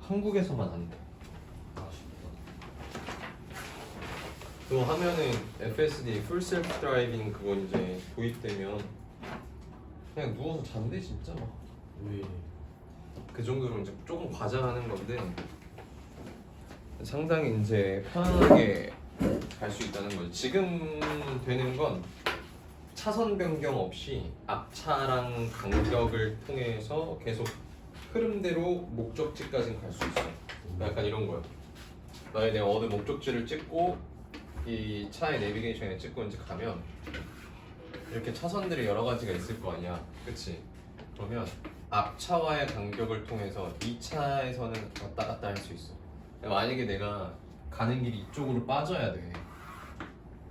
한국에서만 한대. 그거 하면은 FSD 풀 셀프 드라이빙 그거 이제 도입되면 그냥 누워서 잔대 진짜 막. 왜? 그 정도로 이제 조금 과장하는 건데 상당히 이제 편안하게 갈 수 있다는 거죠. 지금 되는 건 차선 변경 없이 앞차랑 간격을 통해서 계속 흐름대로 목적지까지는 갈 수 있어. 약간 이런 거야. 만약에 내가 어느 목적지를 찍고 이 차의 내비게이션에 찍고 이제 가면 이렇게 차선들이 여러 가지가 있을 거 아니야, 그치? 그러면 앞차와의 간격을 통해서 이 차에서는 왔다 갔다 할 수 있어. 만약에 내가 가는 길이 이쪽으로 빠져야 돼.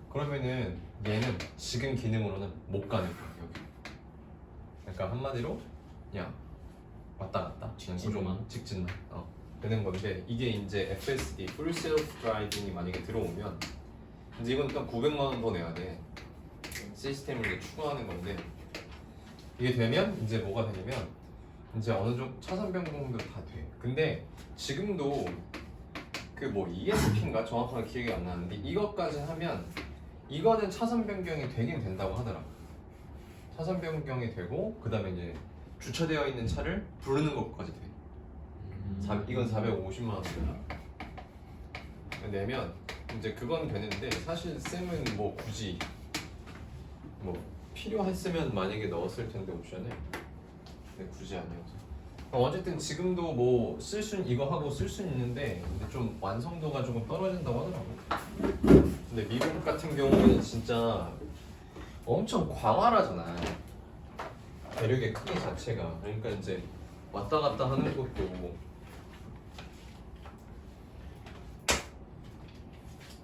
그러면은 얘는 지금 기능으로는 못 가는 거야, 여기. 그러니까 한마디로 그냥 왔다 갔다 직진만? 직진만 되는 건데, 이게 이제 FSD Full Self Driving이 만약에 들어오면 이제 이건 또 900만 원 더 내야 돼. 시스템을 이제 추가하는 건데, 이게 되면 이제 뭐가 되냐면 이제 어느 정도 차선 변경도 다 돼. 근데 지금도 그 뭐 ESP인가 정확하게 기억이 안 나는데 이것까지 하면 이거는 차선 변경이 되긴 된다고 하더라. 차선 변경이 되고 그 다음에 이제 주차되어 있는 차를 부르는 것까지 돼. 이건 450만 원이야. 내면 이제 그건 되는데, 사실 쌤은 뭐 굳이 뭐 필요했으면 만약에 넣었을 텐데 옵션을, 근데 굳이 아니어서. 어쨌든 지금도 뭐 쓸 수 이거 하고 쓸 수 있는데 근데 좀 완성도가 조금 떨어진다고 하더라고. 근데 미국 같은 경우는 진짜 엄청 광활하잖아, 대륙의 크기 자체가. 그러니까 이제 왔다 갔다 하는 것도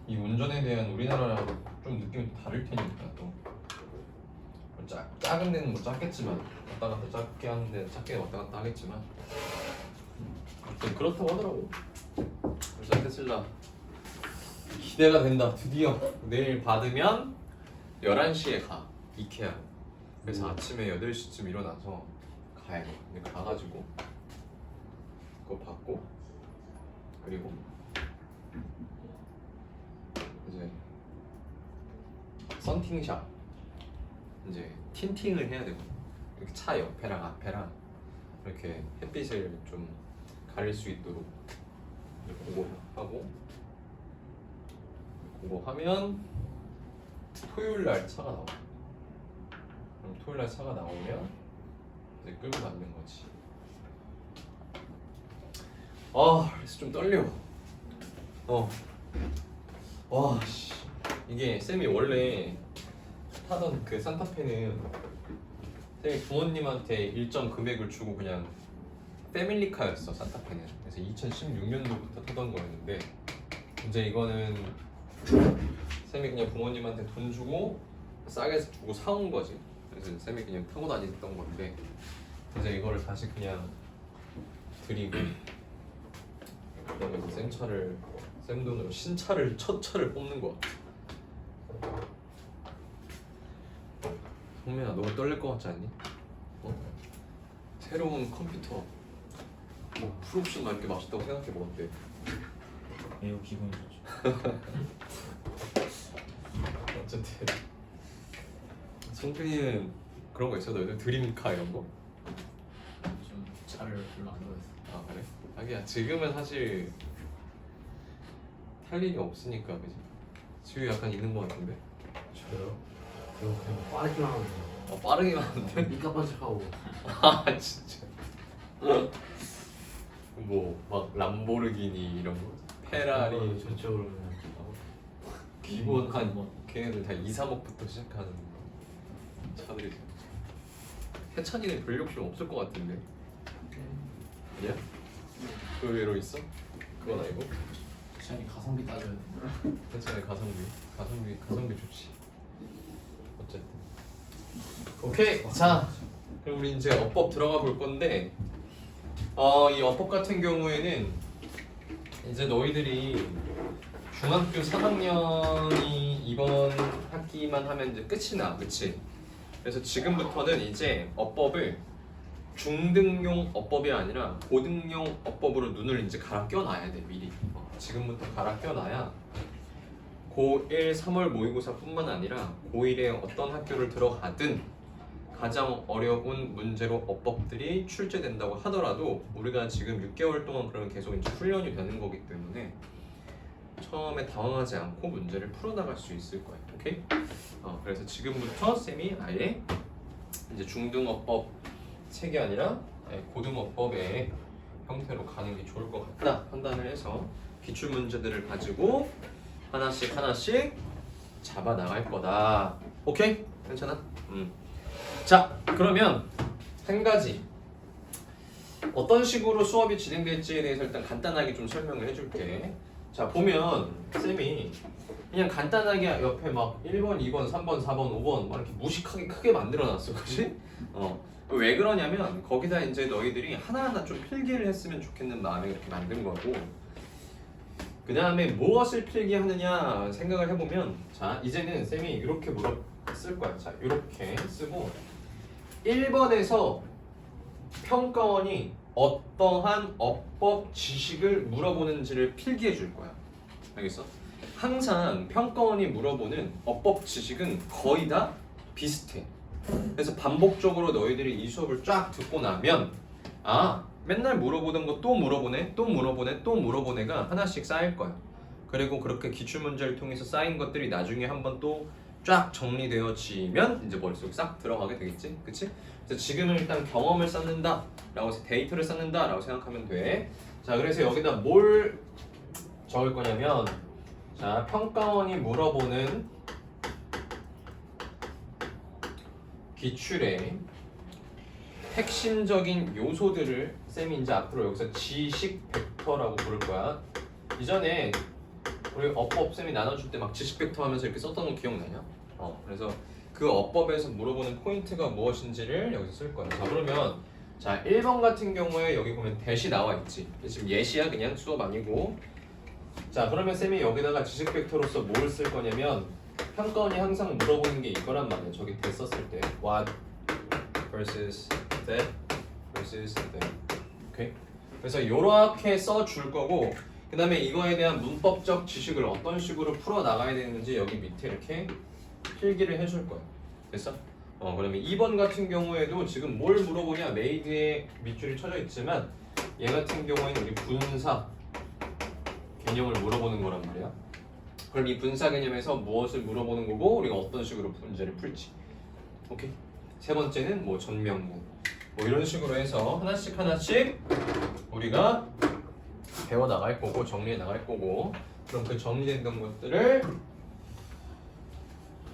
이 운전에 대한 우리나라랑 좀 느낌이 다를 테니까 또 작은 데는 뭐 작겠지만 왔다 갔다 작게 하는 데는 작게 왔다 갔다 하겠지만 좀 그렇다고 하더라고. 그래서 테슬라 기대가 된다. 드디어 내일 받으면 11시에 가, 이케아. 그래서 아침에 8시쯤 일어나서 가야 돼. 근데 가가지고 그거 받고 그리고 이제 썬팅샵 이제 틴팅을 해야 되고, 이렇게 차 옆에랑 앞에랑 이렇게 햇빛을 좀 가릴 수 있도록 그거 하고, 그거 하면 토요일 날 차가 나와. 그럼 토요일 날 차가 나오면 이제 끌고 가는 거지. 그래서 좀 떨려. 와, 씨. 이게 쌤이 원래 타던 그 산타페는 쌤이 부모님한테 일정 금액을 주고 그냥 패밀리카였어, 산타페는. 그래서 2016년도부터 타던 거였는데, 이제 이거는 쌤이 그냥 부모님한테 돈 주고 싸게 주고 사온 거지. 그래서 쌤이 그냥 타고 다녔던 건데, 이제 이거를 다시 그냥 드리고 그다음에 이제 쌤 차를, 쌤 돈으로 신차를, 첫 차를 뽑는 거야. 성민아, 너무 떨릴 것 같지 않니? 새로운 컴퓨터 뭐 풀옵션 막 이렇게 맛있다고 생각해 먹었대. 매우 기분이 좋죠. 어쨌든 성준이는 그런 거 있어? 너희들 드림카 이런 거? 좀 차를 별로 안 좋아해서. 아 그래? 하기야 지금은 사실 탈 일이 없으니까, 그지? 지금 약간 있는 거 같은데? 저요? 저 그냥 빠르기만 하면 돼요. 빠르기만 하는데? 니까 반짝하고. 아 진짜. 뭐 막 람보르기니 이런 거, 페라리, 전적으로 그냥 기본 한 걔네들 다 2, 3억부터 시작하는 차들이죠. 해찬이는 별 욕심 없을 것 같은데. 아니야? 그 의외로 있어? 그건 아니고? 시간이 가성비 따져야 돼. 해찬이 가성비 좋지. 어쨌든 오케이. 자, 그럼 우리 이제 어법 들어가 볼 건데, 이 어법 같은 경우에는 이제 너희들이 중학교 3학년이 이번 학기만 하면 이제 끝이 나, 그치? 그래서 지금부터는 이제 어법을 중등용 어법이 아니라 고등용 어법으로 눈을 이제 갈아 껴놔야 돼 미리. 지금부터 갈아 껴놔야 고1 3월 모의고사뿐만 아니라 고1에 어떤 학교를 들어가든 가장 어려운 문제로 어법들이 출제된다고 하더라도 우리가 지금 6개월 동안 그러면 계속 이제 훈련이 되는 거기 때문에 처음에 당황하지 않고 문제를 풀어나갈 수 있을 거예요. 오케이? 그래서 지금부터 쌤이 아예 이제 중등어법 책이 아니라 고등어법의 형태로 가는 게 좋을 것 같다 판단을 해서 기출 문제들을 가지고 하나씩 잡아 나갈 거다. 오케이? 괜찮아? 자, 그러면 한 가지 어떤 식으로 수업이 진행될지에 대해서 일단 간단하게 좀 설명을 해줄게. 자, 보면 쌤이 그냥 간단하게 옆에 막 1번, 2번, 3번, 4번, 5번 막 이렇게 무식하게 크게 만들어놨어, 그렇지? 왜 그러냐면 거기다 이제 너희들이 하나하나 좀 필기를 했으면 좋겠는 마음에 이렇게 만든 거고, 그 다음에 무엇을 필기하느냐 생각을 해보면, 자 이제는 쌤이 이렇게 쓸 거야. 자 이렇게 쓰고 1번에서 평가원이 어떠한 어법 지식을 물어보는지를 필기해 줄 거야. 알겠어? 항상 평가원이 물어보는 어법 지식은 거의 다 비슷해. 그래서 반복적으로 너희들이 이 수업을 쫙 듣고 나면 맨날 물어보던 거 또 물어보네, 또 물어보네, 또 물어보네가 하나씩 쌓일 거야. 그리고 그렇게 기출문제를 통해서 쌓인 것들이 나중에 한번 또 쫙 정리되어지면 이제 머릿속에 싹 들어가게 되겠지? 그치? 그래서 지금은 일단 경험을 쌓는다 라고 해서 데이터를 쌓는다 라고 생각하면 돼. 자, 그래서 여기다 뭘 적을 거냐면, 자, 평가원이 물어보는 기출의 핵심적인 요소들을 쌤이 이제 앞으로 여기서 지식 벡터라고 부를 거야. 이전에 우리 어법 쌤이 나눠줄 때 막 지식 벡터 하면서 이렇게 썼던 거 기억나냐? 그래서 그 어법에서 물어보는 포인트가 무엇인지를 여기서 쓸 거야. 자, 그러면 자 1번 같은 경우에 여기 보면 대시 나와 있지. 지금 예시야, 그냥 수업 아니고. 자, 그러면 쌤이 여기다가 지식 벡터로서 뭘 쓸 거냐면, 평가원이 항상 물어보는 게 이거란 말이야. 저기 대 썼을 때 what versus that versus that. 오케이? 그래서 이렇게 써줄 거고, 그 다음에 이거에 대한 문법적 지식을 어떤 식으로 풀어 나가야 되는지 여기 밑에 이렇게 필기를 해줄 거야. 됐어? 그러면 2번 같은 경우에도 지금 뭘 물어보냐, 메이드에 밑줄이 쳐져 있지만 얘 같은 경우에는 우리 분사 개념을 물어보는 거란 말이야. 그럼 이 분사 개념에서 무엇을 물어보는 거고 우리가 어떤 식으로 문제를 풀지. 오케이? 세 번째는 뭐 전명구 뭐 이런 식으로 해서 하나씩 우리가 배워 나갈 거고 정리해 나갈 거고, 그럼 그 정리된 것들을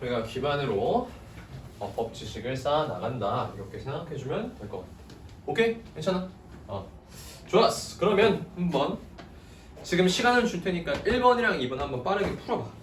우리가 기반으로 어법 지식을 쌓아 나간다, 이렇게 생각해주면 될 것 같아. 오케이? 괜찮아? 좋았어. 그러면 한번 지금 시간을 줄 테니까 1번이랑 2번 한번 빠르게 풀어봐.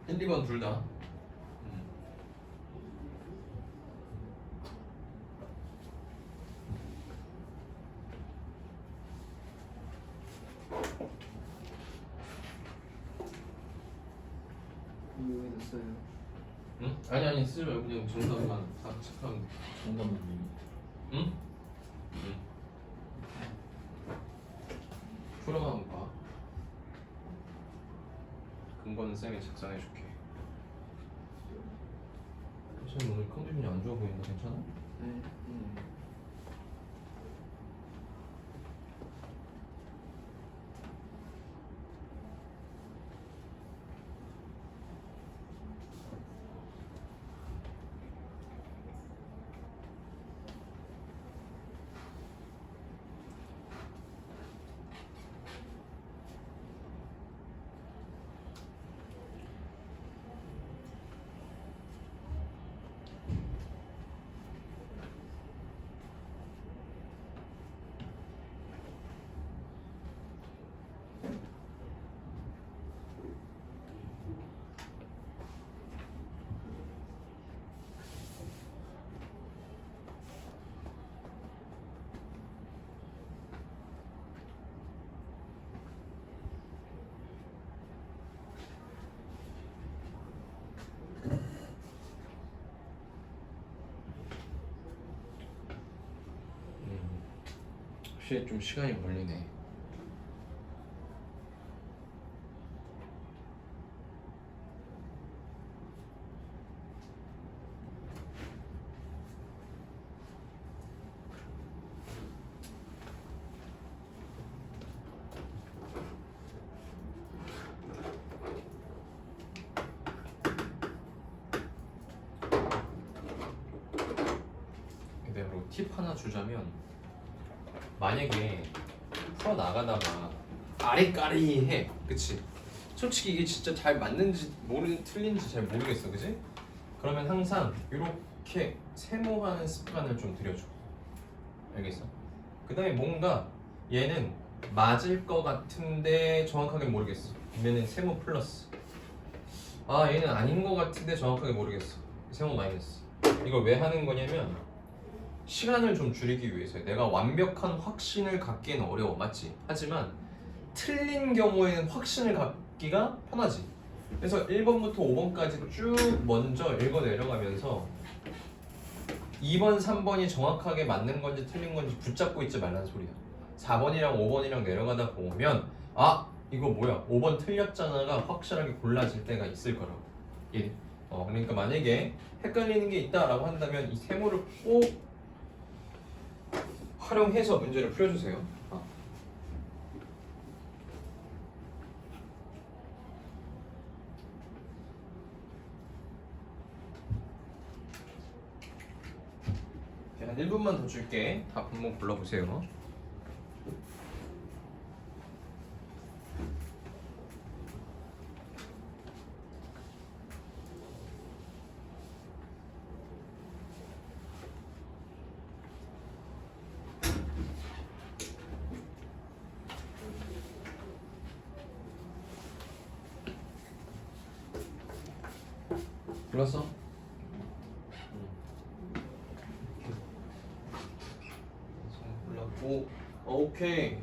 1, 2번 둘 다. 이해됐어요. 응? 아니 쓰지 말고 그냥 정답만 딱 체크하면 돼. 정답만 님. 응? 응. 풀어만 봐. 근거는 쌤이 작성해줄게. 쌤 오늘 컨디션이 안 좋아 보이는데 괜찮아? 네. 확실히 좀 시간이 걸리네. 그대로 팁 하나 주자면, 만약에 풀어 나가다가 아리까리해, 그치? 솔직히 이게 진짜 잘 맞는지 틀린지 잘 모르겠어, 그치? 그러면 항상 이렇게 세모하는 습관을 좀 들여줘. 알겠어? 그 다음에 뭔가 얘는 맞을 것 같은데 정확하게 모르겠어. 그러면은 세모 플러스. 아, 얘는 아닌 것 같은데 정확하게 모르겠어. 세모 마이너스. 이걸 왜 하는 거냐면, 시간을 좀 줄이기 위해서. 내가 완벽한 확신을 갖기는 어려워, 맞지? 하지만 틀린 경우에는 확신을 갖기가 편하지. 그래서 1번부터 5번까지 쭉 먼저 읽어 내려가면서 2번, 3번이 정확하게 맞는 건지 틀린 건지 붙잡고 있지 말라는 소리야. 4번이랑 5번이랑 내려가다 보면, 아, 이거 뭐야, 5번 틀렸잖아가 확실하게 골라질 때가 있을 거라고. 예. 그러니까 만약에 헷갈리는 게 있다라고 한다면 이 세모를 꼭 활용해서 문제를 풀어주세요. 한 1분만 더 줄게. 답 한번 골라보세요. 골랐어? 골랐고, 오케이.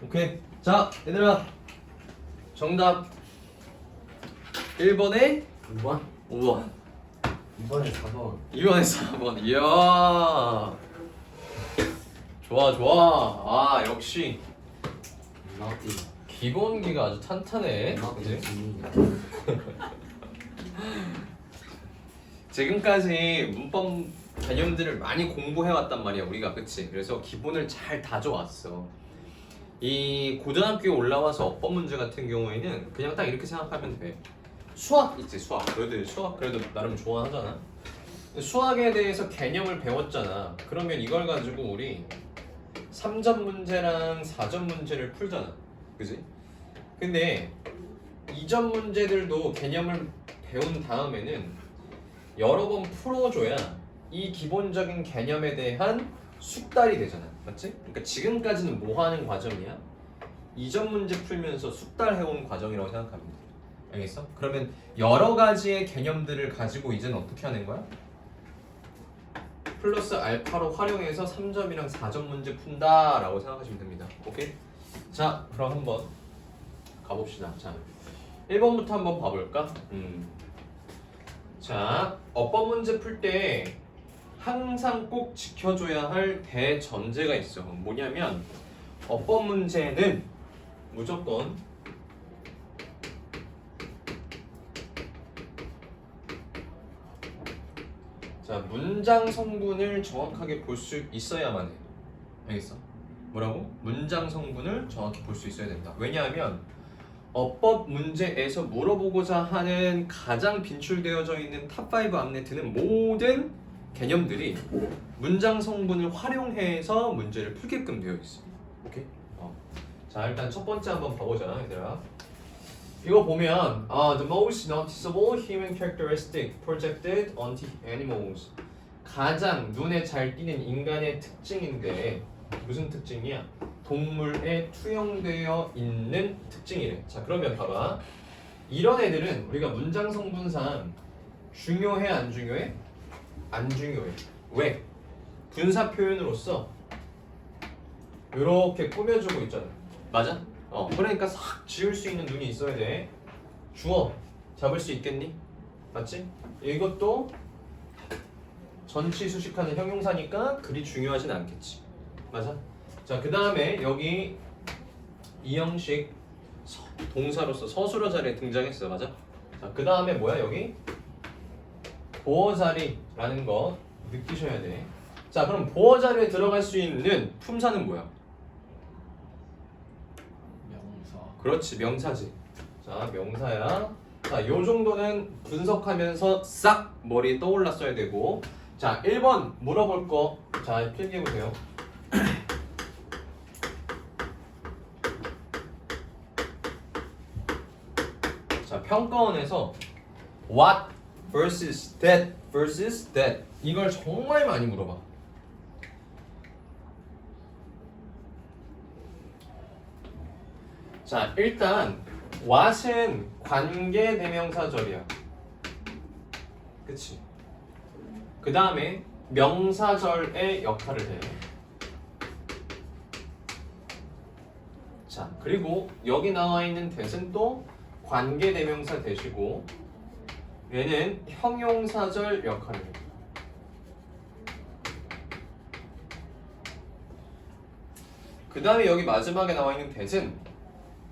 오케이. 자, 얘들아, 정답 1번에 2번? 5번, 2번에 4번. 2번에 4번. 이야, 좋아 좋아. 아, 역시 나왔지. 기본기가 아주 탄탄해. 그지? 지금까지 문법 개념들을 많이 공부해왔단 말이야, 우리가. 그치? 그래서 기본을 잘 다져왔어. 이 고등학교에 올라와서 어법 문제 같은 경우에는 그냥 딱 이렇게 생각하면 돼. 수학 있지, 수학. 너희들 수학 그래도 나름 좋아하잖아. 수학에 대해서 개념을 배웠잖아. 그러면 이걸 가지고 우리 3점 문제랑 4점 문제를 풀잖아. 그지? 근데 2점 문제들도 개념을 배운 다음에는 여러 번 풀어줘야 이 기본적인 개념에 대한 숙달이 되잖아. 맞지? 그러니까 지금까지는 뭐 하는 과정이야? 2점 문제 풀면서 숙달해온 과정이라고 생각하면 돼. 알겠어? 그러면 여러 가지의 개념들을 가지고 이제는 어떻게 하는 거야? 플러스 알파로 활용해서 3점이랑 4점 문제 푼다 라고 생각하시면 됩니다. 오케이? 자, 그럼 한번 가봅시다. 자, 1번부터 한번 봐볼까? 자, 어법 문제 풀 때 항상 꼭 지켜줘야 할 대전제가 있어. 뭐냐면 어법 문제는 무조건 자, 문장 성분을 정확하게 볼 수 있어야만 해. 알겠어? 뭐라고? 문장 성분을 정확히 볼 수 있어야 된다. 왜냐하면 어법 문제에서 물어보고자 하는 가장 빈출되어져 있는 탑5 안에 드는 모든 개념들이 문장 성분을 활용해서 문제를 풀게끔 되어 있어. 오케이? 자, 일단 첫 번째 한번 봐보자, 얘들아. 이거 보면 the most noticeable human characteristic projected onto animals. 가장 눈에 잘 띄는 인간의 특징인데 무슨 특징이야? 동물에 투영되어 있는 특징이래. 자, 그러면 봐봐. 이런 애들은 우리가 문장 성분상 중요해, 안 중요해? 안 중요해. 왜? 분사 표현으로서 이렇게 꾸며주고 있잖아. 맞아? 그러니까 싹 지울 수 있는 눈이 있어야 돼. 주어 잡을 수 있겠니? 맞지? 이것도 전치 수식하는 형용사니까 그리 중요하진 않겠지. 맞아? 자, 그 다음에 여기 이 형식 동사로서 서술어 자리에 등장했어. 맞아? 자, 그 다음에 뭐야 여기? 보어 자리라는 거 느끼셔야 돼. 자, 그럼 보어 자리에 들어갈 수 있는 품사는 뭐야? 명사. 그렇지, 명사지. 자, 명사야. 자, 요 정도는 분석하면서 싹 머리에 떠올랐어야 되고. 자, 1번 물어볼 거. 자, 필기해 보세요. 자, 평가원에서 what versus that 이걸 정말 많이 물어봐. 자, 일단 what은 관계 대명사절이야. 그치? 그 다음에 명사절의 역할을 해. 자, 그리고 여기 나와 있는 that은 또 관계 대명사 that이고 얘는 형용사절 역할을 해. 그 다음에 여기 마지막에 나와 있는 that은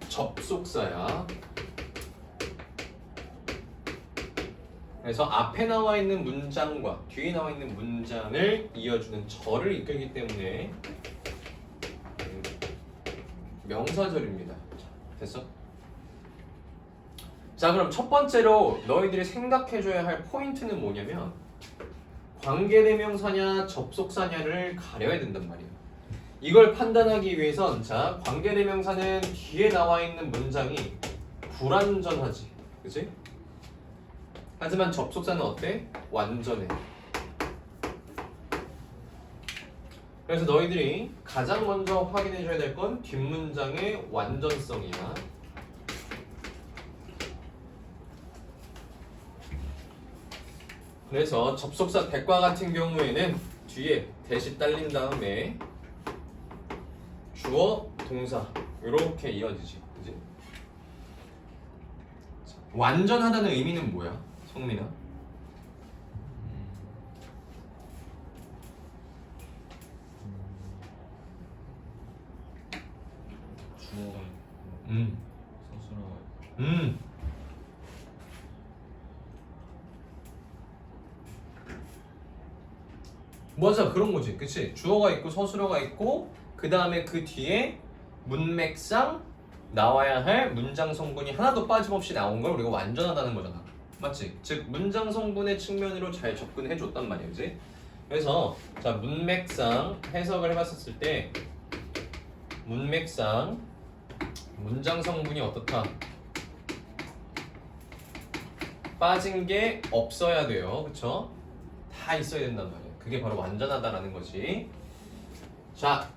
접속사야. 그래서 앞에 나와 있는 문장과 뒤에 나와 있는 문장을 이어주는 절을 이끌기 때문에 명사절입니다. 됐어? 자, 그럼 첫 번째로 너희들이 생각해줘야 할 포인트는 뭐냐면 관계대명사냐 접속사냐를 가려야 된단 말이야. 이걸 판단하기 위해선 자, 관계대명사는 뒤에 나와 있는 문장이 불완전하지, 그치? 하지만 접속사는 어때? 완전해. 그래서 너희들이 가장 먼저 확인해줘야 될 건 뒷문장의 완전성이야. 그래서 접속사 that과 같은 경우에는 뒤에 that이 딸린 다음에 주어, 동사 이렇게 이어지지, 그지? 완전하다는 의미는 뭐야, 성민아? 주어가 있고 서술어가 있고. 맞아, 그런 거지, 그치? 주어가 있고 서술어가 있고 그 다음에 그 뒤에 문맥상 나와야 할 문장 성분이 하나도 빠짐없이 나온 걸 우리가 완전하다는 거잖아. 맞지? 즉 문장 성분의 측면으로 잘 접근해 줬단 말이야, 그지? 그래서 자, 문맥상 해석을 해봤었을 때 문맥상 문장 성분이 어떻다? 빠진 게 없어야 돼요, 그쵸? 다 있어야 된단 말이야. 그게 바로 완전하다라는 거지. 자,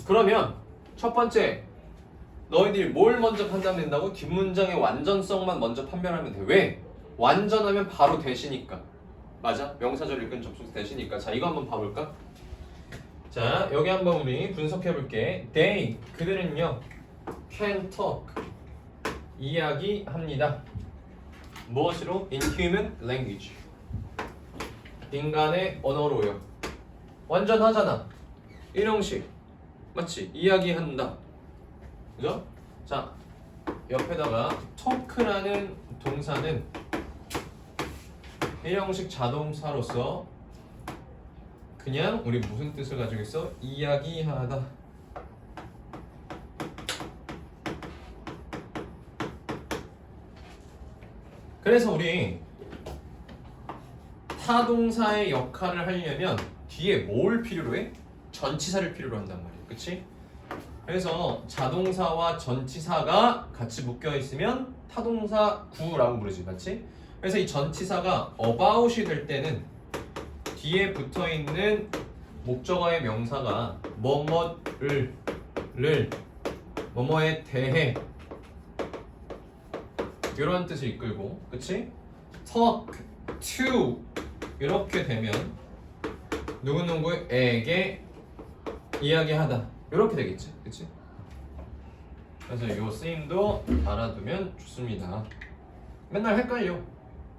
그러면 첫 번째 너희들이 뭘 먼저 판단된다고? 뒷문장의 완전성만 먼저 판별하면 돼. 왜? 완전하면 바로 대시니까. 맞아? 명사절 일근 접속사 대시니까. 자, 이거 한번 봐볼까? 자, 여기 한번 우리 분석해볼게. They, 그들은요 can talk 이야기합니다. 무엇으로? In human language. 인간의 언어로요. 완전 하잖아. 일형식. 맞지? 이야기한다. 그죠? 자, 옆에다가 talk라는 동사는 일형식 자동사로서 그냥 우리 무슨 뜻을 가지고 있어? 이야기하다. 그래서 우리 타동사의 역할을 하려면 뒤에 뭘 필요로 해? 전치사를 필요로 한단 말이야. 그치? 그래서 자동사와 전치사가 같이 묶여 있으면 타동사 구라고 부르지. 맞지? 그래서 이 전치사가 about이 될 때는 뒤에 붙어 있는 목적어의 명사가 뭐뭐를 뭐뭐에 대해 이런 뜻을 이끌고, 그치? talk to 이렇게 되면 누구누구에게 이야기하다 이렇게 되겠지, 그치? 그래서 이 쓰임도 알아두면 좋습니다. 맨날 헷갈려.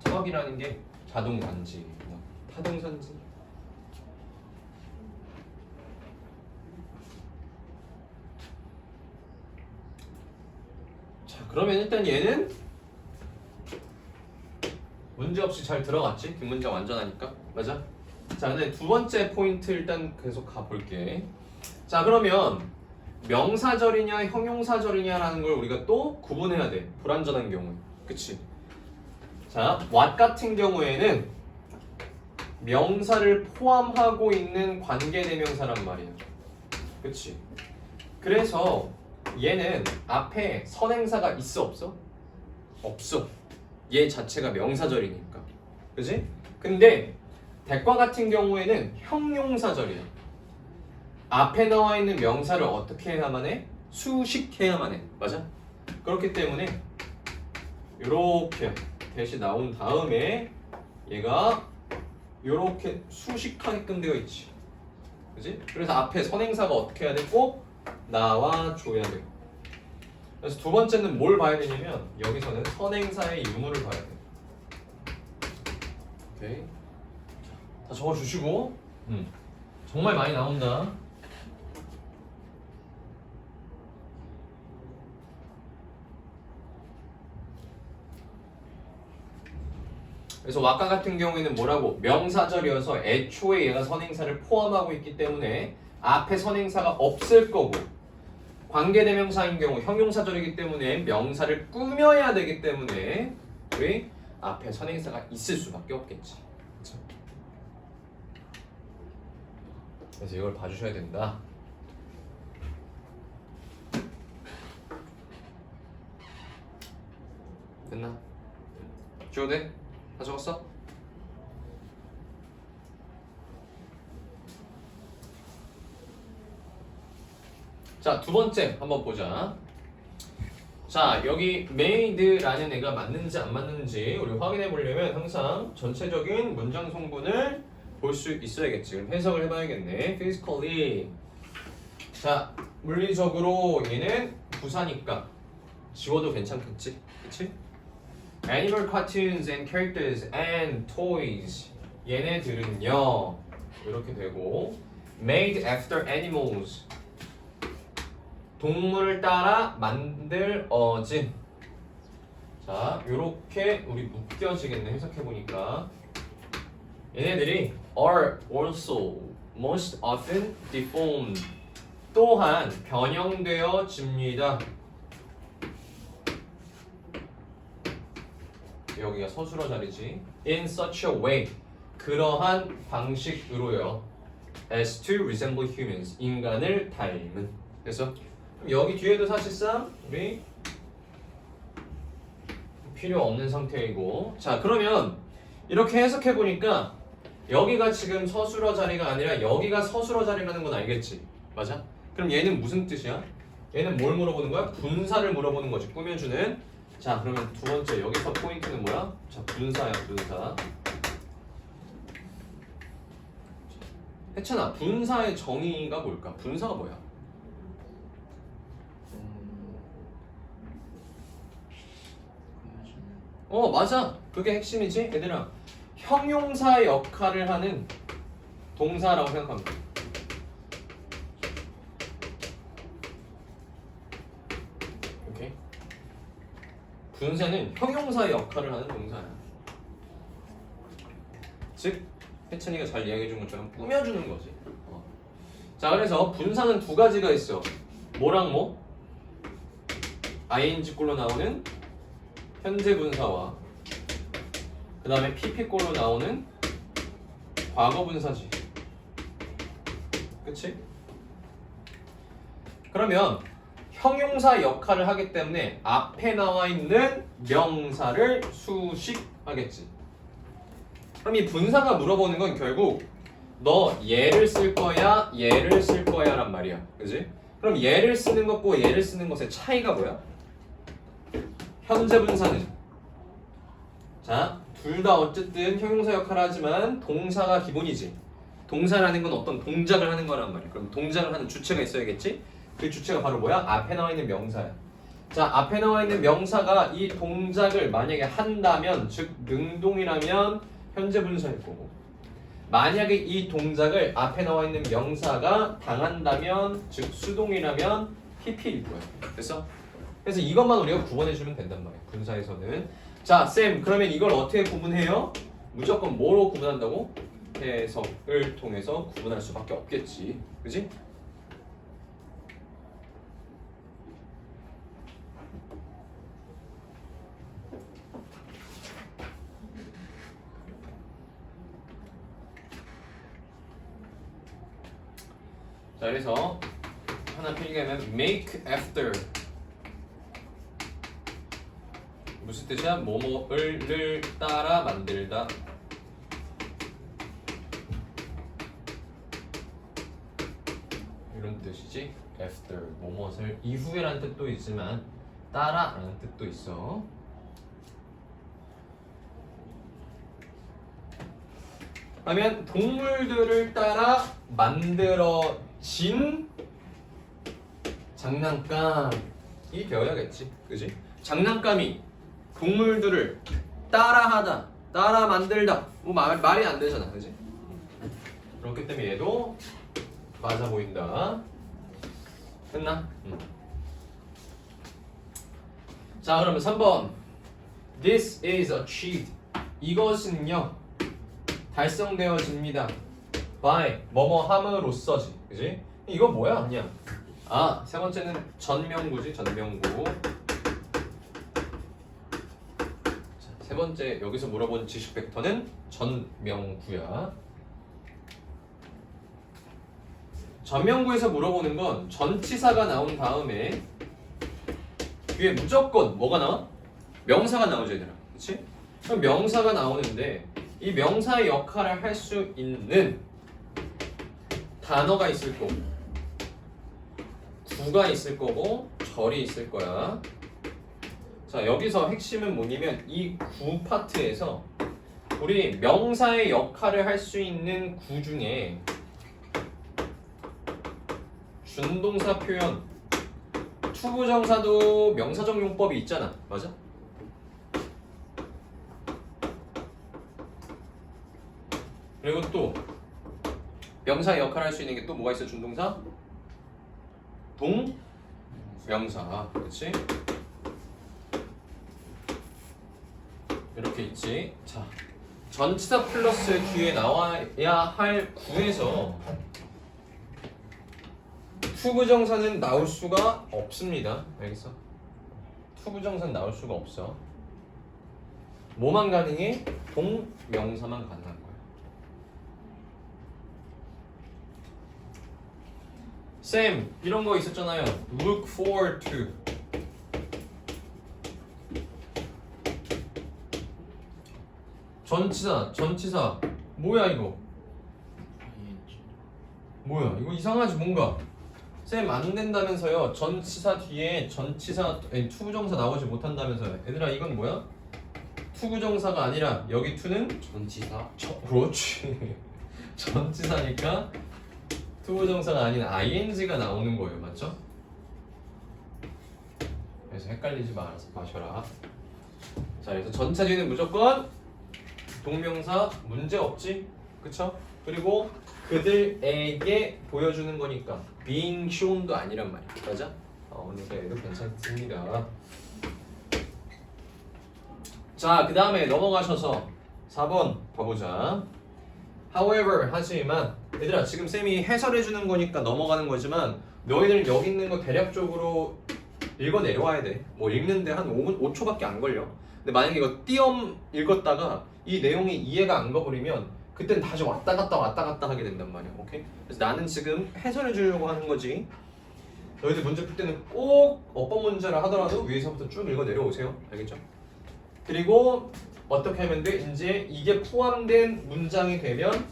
talk이라는 게 자동사인지 뭐 타동사인지. 자, 그러면 일단 얘는 문제없이 잘 들어갔지? 뒷문장 완전하니까. 맞아? 자, 근데 두 번째 포인트 일단 계속 가볼게. 자, 그러면 명사절이냐 형용사절이냐라는 걸 우리가 또 구분해야 돼. 불완전한 경우에. 그치? 자, what 같은 경우에는 명사를 포함하고 있는 관계대명사란 말이야. 그치? 그래서 얘는 앞에 선행사가 있어 없어? 없어. 얘 자체가 명사절이니까. 그치? 근데 대과 같은 경우에는 형용사절이야. 앞에 나와 있는 명사를 어떻게 해야만 해? 수식해야만 해. 맞아? 그렇기 때문에 요렇게 대시 나온 다음에 얘가 요렇게 수식하게끔 되어 있지. 그치? 그래서 앞에 선행사가 어떻게 해야 돼? 꼭 나와줘야 돼. 그래서 두 번째는 뭘 봐야 되냐면 여기서는 선행사의 유무를 봐야 돼. 오케이. 다 적어주시고. 정말 많이 나온다. 그래서 와까 같은 경우에는 뭐라고? 명사절이어서 애초에 얘가 선행사를 포함하고 있기 때문에 앞에 선행사가 없을 거고, 관계대명사인 경우 형용사절이기 때문에 명사를 꾸며야 되기 때문에 우리 앞에 선행사가 있을 수밖에 없겠지. 그쵸? 그래서 이걸 봐주셔야 된다. 됐나? 지워도 돼? 다 적었어? 자, 두 번째 한번 보자. 자, 여기 made라는 애가 맞는지 안 맞는지 우리 확인해 보려면 항상 전체적인 문장 성분을 볼 수 있어야겠지. 그럼 해석을 해봐야겠네. physically. 자, 물리적으로 얘는 부사니까 지워도 괜찮겠지? 그치? Animal cartoons and characters and toys. 얘네들은요 이렇게 되고, made after animals. 동물을 따라 만들어진. 자, 요렇게 우리 묶여지겠네. 해석해보니까 얘네들이 are also most often deformed. 또한 변형되어집니다. 여기가 서술어 자리지. In such a way. 그러한 방식으로요. As to resemble humans. 인간을 닮은. 그래서 여기 뒤에도 사실상 우리 필요 없는 상태이고. 자, 그러면 이렇게 해석해 보니까 여기가 지금 서술어 자리가 아니라 여기가 서술어 자리라는 건 알겠지? 맞아? 그럼 얘는 무슨 뜻이야? 얘는 뭘 물어보는 거야? 분사를 물어보는 거지. 꾸며주는. 자, 그러면 두 번째 여기서 포인트는 뭐야? 자, 분사야, 분사. 혜찬아, 분사의 정의가 뭘까? 분사가 뭐야? 맞아. 그게 핵심이지. 얘들아, 형용사 역할을 하는 동사라고 생각하면 돼. 오케이? 분사는 형용사 역할을 하는 동사야. 즉 혜찬이가 잘 이야기해준 것처럼 꾸며주는 거지. 자, 그래서 분사는 두 가지가 있어. 뭐랑 뭐? ing꼴로 나오는 현재 분사와 그 다음에 pp꼴로 나오는 과거 분사지. 그치? 그러면 형용사 역할을 하기 때문에 앞에 나와 있는 명사를 수식하겠지. 그럼 이 분사가 물어보는 건 결국 너 얘를 쓸 거야, 얘를 쓸 거야 란 말이야. 그지? 그럼 얘를 쓰는 것과 얘를 쓰는 것의 차이가 뭐야? 현재 분사는 자, 둘 다 어쨌든 형용사 역할을 하지만 동사가 기본이지. 동사라는 건 어떤 동작을 하는 거란 말이야. 그럼 동작을 하는 주체가 있어야겠지? 그 주체가 바로 뭐야? 앞에 나와 있는 명사야. 자, 앞에 나와 있는 명사가 이 동작을 만약에 한다면, 즉 능동이라면 현재 분사일 거고, 만약에 이 동작을 앞에 나와 있는 명사가 당한다면, 즉 수동이라면 PP일 거야. 됐어? 그래서 이것만 우리가 구분해주면 된단 말이야. 분사에서는. 자, 쌤, 그러면 이걸 어떻게 구분해요? 무조건 뭐로 구분한다고? 해석을 통해서 구분할 수밖에 없겠지. 그지? 자, 그래서 하나 필기하면 make after 무슨 뜻이야? 뭐뭐를 따라 만들다. 이런 뜻이지. after 뭐뭇을 이후에라는 뜻도 있지만 따라라는 뜻도 있어. 그러면 동물들을 따라 만들어진 장난감이 되어야겠지. 그지? 장난감이 동물들을 따라하다, 따라 만들다. 뭐 말이 안 되잖아. 그지? 그렇기 때문에 얘도 맞아 보인다. 됐나? 자, 그러면 3번. This is achieved. 이것은요 달성되어집니다. by 뭐뭐 함으로써지. 그지? 이거 뭐야? 그냥 세 번째는 전명구지. 전명구. 자, 세 번째 여기서 물어본 지식 벡터는 전명구야. 전명구에서 물어보는 건 전치사가 나온 다음에 뒤에 무조건 뭐가 나와? 명사가 나오죠, 얘들아. 그치? 그럼 명사가 나오는데 이 명사의 역할을 할 수 있는 단어가 있을 거고 구가 있을 거고 절이 있을 거야. 자, 여기서 핵심은 뭐냐면 이 구 파트에서 우리 명사의 역할을 할 수 있는 구 중에 준동사 표현 투부정사도 명사적 용법이 있잖아. 맞아? 그리고 또 명사의 역할을 할 수 있는 게 또 뭐가 있어? 준동사? 동명사. 그렇지? 이렇게 있지. 자, 전치사 플러스 뒤에 나와야 할 구에서 투부정사는 나올 수가 없습니다. 알겠어? 투부정사는 나올 수가 없어. 뭐만 가능해? 동명사만 가능한 거야. 쌤, 이런 거 있었잖아요. Look forward to. 전치사. 뭐야 이거? 뭐야? 이거 이상하지 뭔가. 쌤, 안 된다면서요. 전치사 뒤에 투부정사 나오지 못한다면서요. 얘들아, 이건 뭐야? 투부정사가 아니라 여기 투는 전치사. 그렇지. 전치사니까 투부정사가 아닌 ing가 나오는 거예요. 맞죠? 그래서 헷갈리지 마셔라. 자, 그래서 전체 뒤는 무조건 동명사 문제 없지, 그쵸? 그리고 그들에게 보여주는 거니까 being shown도 아니란 말이야, 맞아? 그러니까 얘도 괜찮습니다. 자, 그 다음에 넘어가셔서 4번 봐보자. However, 하지만 얘들아 지금 쌤이 해설해주는 거니까 넘어가는 거지만 너희들 여기 있는 거 대략적으로 읽어 내려와야 돼. 뭐 읽는데 한 5초밖에 안 걸려. 근데 만약에 이거 띄엄 읽었다가 이 내용이 이해가 안 가버리면 그땐 다시 왔다 갔다 하게 된단 말이야. 오케이? 그래서 나는 지금 해설해 주려고 하는 거지. 너희들 문제 풀 때는 꼭 어법 문제를 하더라도 위에서부터 쭉 읽어 내려오세요. 알겠죠? 그리고 어떻게 하면 돼? 이제 이게 포함된 문장이 되면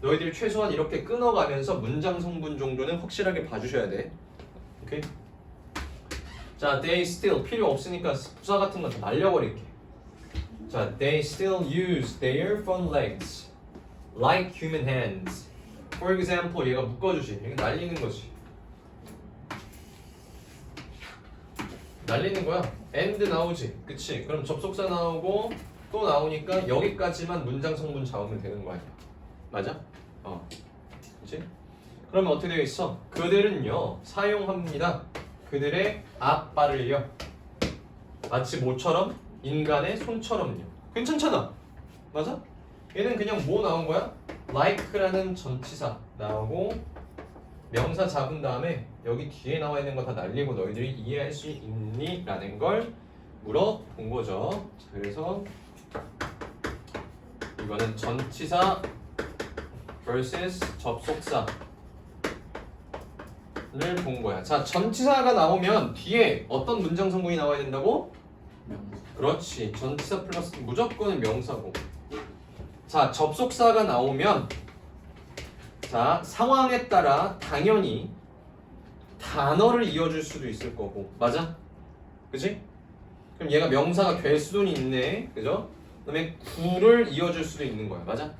너희들 최소한 이렇게 끊어가면서 문장 성분 정도는 확실하게 봐주셔야 돼. 오케이? 자, they still 필요 없으니까 부사 같은 거 다 날려버릴게. 자, they still use their front legs like human hands. For example, 얘가 묶어주지. 이게 날리는 거지. 날리는 거야. and 나오지. 그치? 그럼 접속사 나오고 또 나오니까 여기까지만 문장 성분 잡으면 되는 거 아니야. 맞아? 그치? 그러면 어떻게 되어 있어? 그들은요 사용합니다. 그들의 앞발을요 마치 뭐처럼? 인간의 손처럼요. 괜찮잖아. 맞아? 얘는 그냥 뭐 나온 거야? like라는 전치사 나오고 명사 잡은 다음에 여기 뒤에 나와 있는 거 다 날리고 너희들이 이해할 수 있니? 라는 걸 물어본 거죠. 자, 그래서 이거는 전치사 vs 접속사를 본 거야. 자, 전치사가 나오면 뒤에 어떤 문장 성분이 나와야 된다고? 명사. 그렇지. 전치사 플러스 무조건 명사고. 자, 접속사가 나오면 자, 상황에 따라 당연히 단어를 이어줄 수도 있을 거고. 맞아? 그치? 그럼 얘가 명사가 될 수도 있네. 그죠? 그다음에 구를 이어줄 수도 있는 거야. 맞아?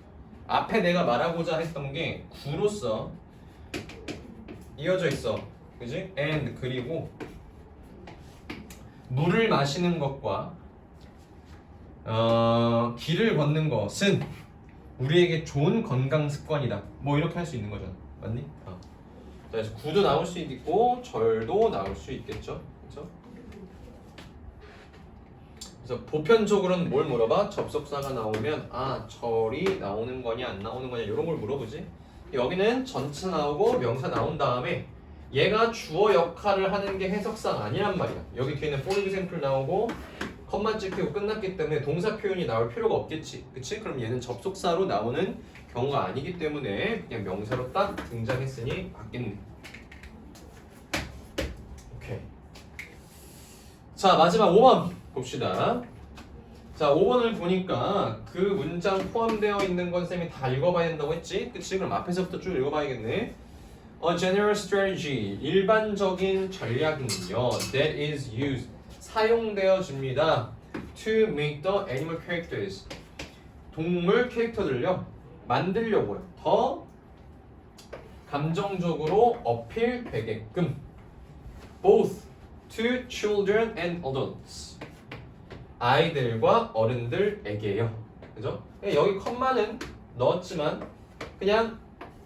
앞에 내가 말하고자 했던 게 구로서 이어져 있어. 그지? and 그리고 물을 마시는 것과 길을 걷는 것은 우리에게 좋은 건강 습관이다. 뭐 이렇게 할 수 있는 거잖아. 맞니? 그래서 구도 나올 수 있고 절도 나올 수 있겠죠. 그렇죠? 그래서 보편적으로는 뭘 물어봐? 접속사가 나오면 절이 나오는 거냐 안 나오는 거냐 이런 걸 물어보지. 여기는 전치 나오고 명사 나온 다음에 얘가 주어 역할을 하는 게 해석상 아니란 말이야. 여기 뒤에는 for example 나오고 컴마 찍히고 끝났기 때문에 동사 표현이 나올 필요가 없겠지. 그치? 그럼 얘는 접속사로 나오는 경우가 아니기 때문에 그냥 명사로 딱 등장했으니 맞겠네. 오케이. 자, 마지막 5번 봅시다. 자, 5번을 보니까 그 문장 포함되어 있는 건 쌤이 다 읽어봐야 된다고 했지? 그치? 그럼 앞에서부터 쭉 읽어봐야겠네. A general strategy, 일반적인 전략은요 that is used, 사용되어집니다 to make the animal characters, 동물 캐릭터들요 만들려고요. 더 감정적으로 어필되게끔 both to children and adults, 아이들과 어른들에게요. 그죠? 여기 컴마는 넣었지만 그냥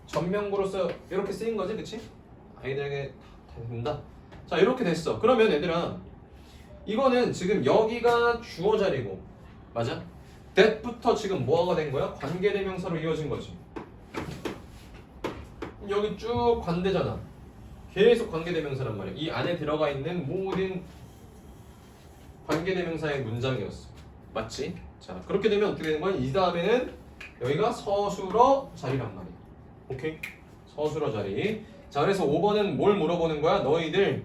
전명구로서 이렇게 쓰인 거지, 그치? 아이들에게 된다. 자, 이렇게 됐어. 그러면 얘들아, 이거는 지금 여기가 주어 자리고, 맞아? that부터 지금 뭐가 된 거야? 관계대명사로 이어진 거지. 여기 쭉 관대잖아. 계속 관계대명사란 말이야. 이 안에 들어가 있는 모든 관계대명사의 문장이었어. 맞지? 자, 그렇게 되면 어떻게 되는 거야? 이 다음에는 여기가 서술어 자리란 말이야. 오케이? 서술어 자리. 자, 그래서 5번은 뭘 물어보는 거야? 너희들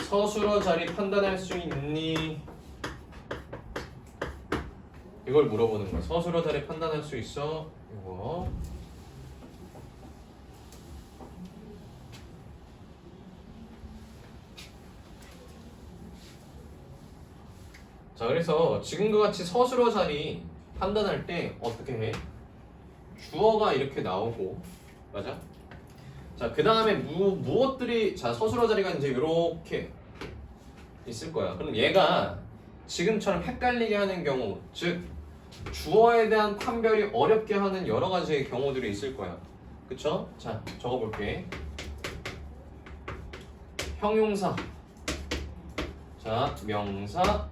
서술어 자리 판단할 수 있니? 이걸 물어보는 거야. 서술어 자리 판단할 수 있어? 이거. 자, 그래서 지금과 같이 서술어 자리 판단할 때 어떻게 해? 주어가 이렇게 나오고, 맞아? 자, 그 다음에 무엇들이, 자, 서술어 자리가 이제 이렇게 있을 거야. 그럼 얘가 지금처럼 헷갈리게 하는 경우, 즉 주어에 대한 판별이 어렵게 하는 여러 가지의 경우들이 있을 거야. 그쵸? 자, 적어볼게. 형용사. 자, 명사,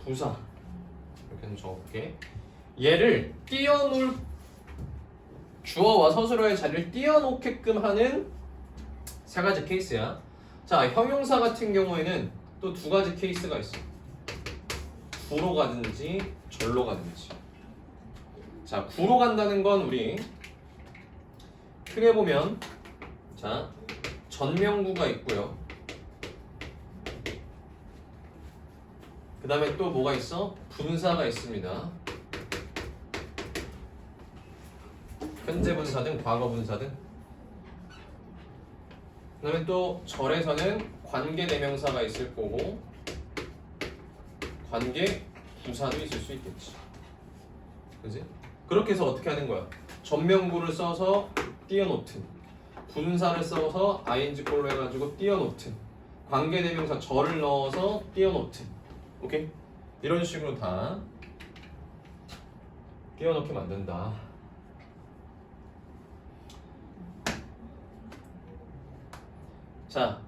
부사. 이렇게 좀 적어볼게. 얘를 띄워놓을, 주어와 서술어의 자리를 띄워놓게끔 하는 세 가지 케이스야. 자, 형용사 같은 경우에는 또 두 가지 케이스가 있어. 구로 가든지 절로 가든지. 자, 구로 간다는 건 우리 크게 보면, 자, 전명구가 있고요. 그 다음에 또 뭐가 있어? 분사가 있습니다. 현재 분사든 과거 분사든. 그 다음에 또 절에서는 관계 대명사가 있을 거고 관계 부사도 있을 수 있겠지. 그지? 그렇게 해서 어떻게 하는 거야? 전명구를 써서 띄워놓든, 분사를 써서 ing꼴로 해가지고 띄워놓든, 관계 대명사 절을 넣어서 띄워놓든. 오케이? 이런 식으로 다 띄워놓게 만든다. 자,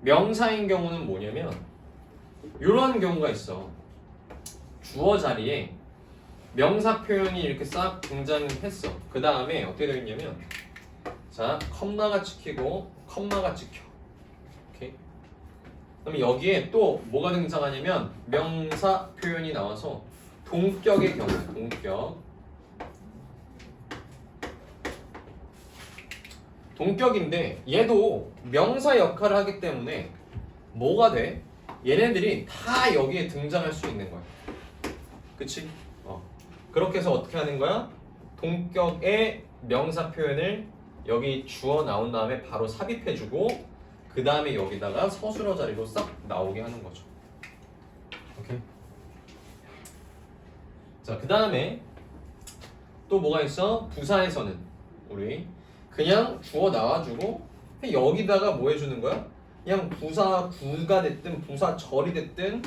명사인 경우는 뭐냐면 이런 경우가 있어. 주어 자리에 명사 표현이 이렇게 싹 등장했어. 그 다음에 어떻게 되어 있냐면, 자, 컴마가 찍히고 컴마가 찍혀. 오케이? 그럼 여기에 또 뭐가 등장하냐면 명사 표현이 나와서 동격의 경우야. 동격인데 얘도 명사 역할을 하기 때문에 뭐가 돼? 얘네들이 다 여기에 등장할 수 있는 거야. 그치? 그렇게 해서 어떻게 하는 거야? 동격의 명사 표현을 여기 주어 나온 다음에 바로 삽입해주고 그 다음에 여기다가 서술어 자리로 싹 나오게 하는 거죠. 오케이? 자, 그 다음에 또 뭐가 있어? 부사에서는 우리 그냥 주어 나와주고 여기다가 뭐 해주는 거야? 그냥 부사 구가 됐든 부사 절이 됐든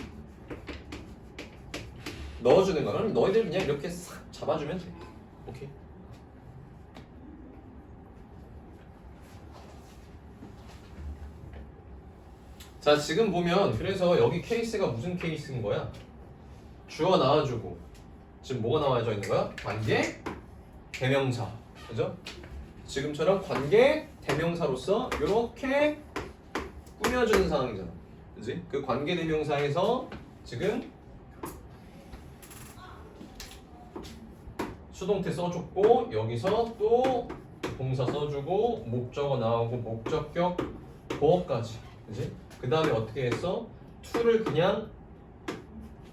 넣어주는 거야. 그럼 너희들 그냥 이렇게 싹 잡아주면 돼. 오케이? 자, 지금 보면 그래서 여기 케이스가 무슨 케이스인 거야? 주어 나와주고 지금 뭐가 나와져 있는 거야? 관계 대명사. 그죠? 지금처럼 관계 대명사로서 이렇게 꾸며주는 상황이잖아. 그지? 그 관계 대명사에서 지금 수동태 써줬고 여기서 또 동사 써주고 목적어 나오고 목적격 보어까지. 그지? 그 다음에 어떻게 했어? to를 그냥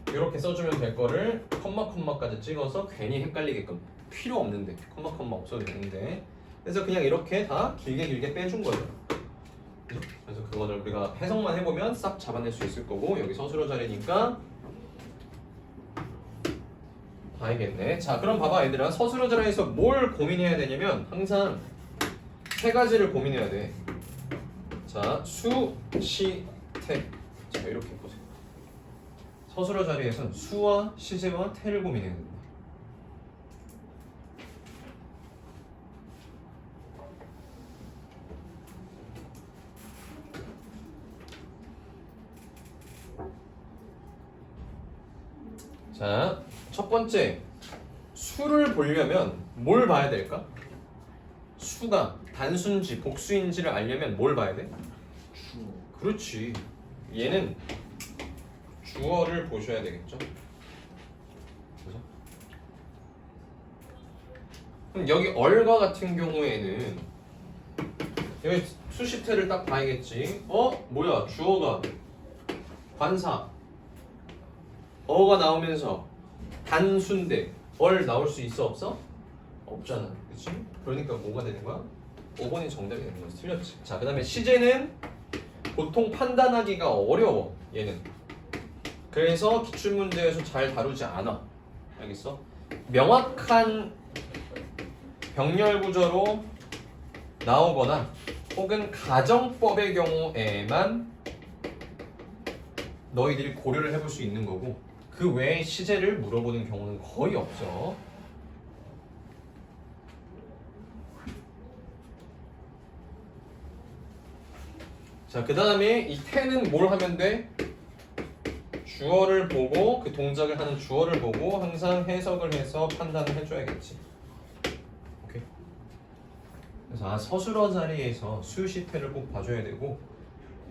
이렇게 써주면 될 거를 컴마까지 찍어서 괜히 헷갈리게끔 필요 없는데 컴마 없어도 되는데 그래서 그냥 이렇게 다 길게 빼준 거예요. 그죠? 그래서 그거를 우리가 해석만 해보면 싹 잡아낼 수 있을 거고 여기 서술어 자리니까 봐야겠네. 자, 그럼 봐봐 얘들아. 서술어 자리에서 뭘 고민해야 되냐면 항상 세 가지를 고민해야 돼. 자, 수, 시, 태. 자, 이렇게 보세요. 서술어 자리에서는 수와 시제와 태를 고민해야 된다. 자, 첫 번째 수를 보려면 뭘 봐야 될까? 수가 단수인지 복수인지를 알려면 뭘 봐야 돼? 주어. 그렇지. 얘는 주어를 보셔야 되겠죠. 그죠? 그럼 여기 얼과 같은 경우에는 여기 수시태를 딱 봐야겠지. 뭐야? 주어가 관사 어가 나오면서 단수인데 얼 나올 수 있어 없어? 없잖아. 그치? 그러니까 뭐가 되는 거야? 5번이 정답이 되는 거지. 틀렸지. 자, 그 다음에 시제는 보통 판단하기가 어려워. 얘는. 그래서 기출문제에서 잘 다루지 않아. 알겠어? 명확한 병렬 구조로 나오거나 혹은 가정법의 경우에만 너희들이 고려를 해볼 수 있는 거고 그 외에 시제를 물어보는 경우는 거의 없죠. 자, 그 다음에 이 태는 뭘 하면 돼? 주어를 보고 그 동작을 하는 주어를 보고 항상 해석을 해서 판단을 해줘야겠지. 오케이. 그래서 서술어 자리에서 수, 시, 태를 꼭 봐줘야 되고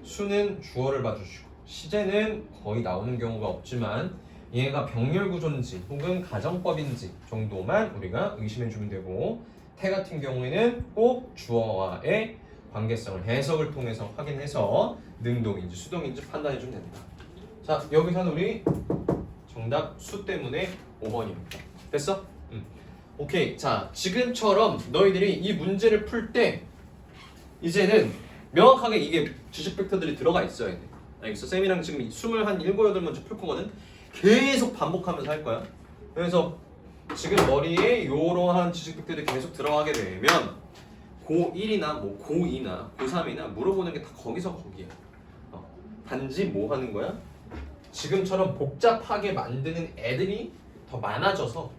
수는 주어를 봐주시고 시제는 거의 나오는 경우가 없지만 얘가 병렬 구조인지 혹은 가정법인지 정도만 우리가 의심해주면 되고 태 같은 경우에는 꼭 주어와의 관계성을 해석을 통해서 확인해서 능동인지 수동인지 판단해주면 된다. 자, 여기서는 우리 정답 수 때문에 5번입니다. 됐어? 오케이. 자, 지금처럼 너희들이 이 문제를 풀 때 이제는 명확하게 이게 지식 벡터들이 들어가 있어야 돼. 알겠어? 쌤이랑 지금 27, 8문제 풀 거거든. 계속 반복하면서 할 거야. 그래서 지금 머리에 이러한 지식 벡터들이 계속 들어가게 되면 고1이나 뭐 고2나 고3이나 물어보는 게 다 거기서 거기야. 단지 뭐 하는 거야? 지금처럼 복잡하게 만드는 애들이 더 많아져서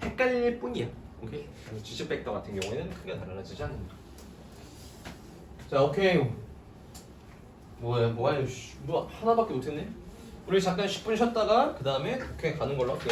헷갈릴 뿐이야. 오케이? 지식 벡터 같은 경우에는 크게 달라지지 않는다. 자, 오케이. 뭐야, 뭐 하나밖에 못했네. 우리 잠깐 10분 쉬었다가 그 다음에 오케이 가는 걸로 할게.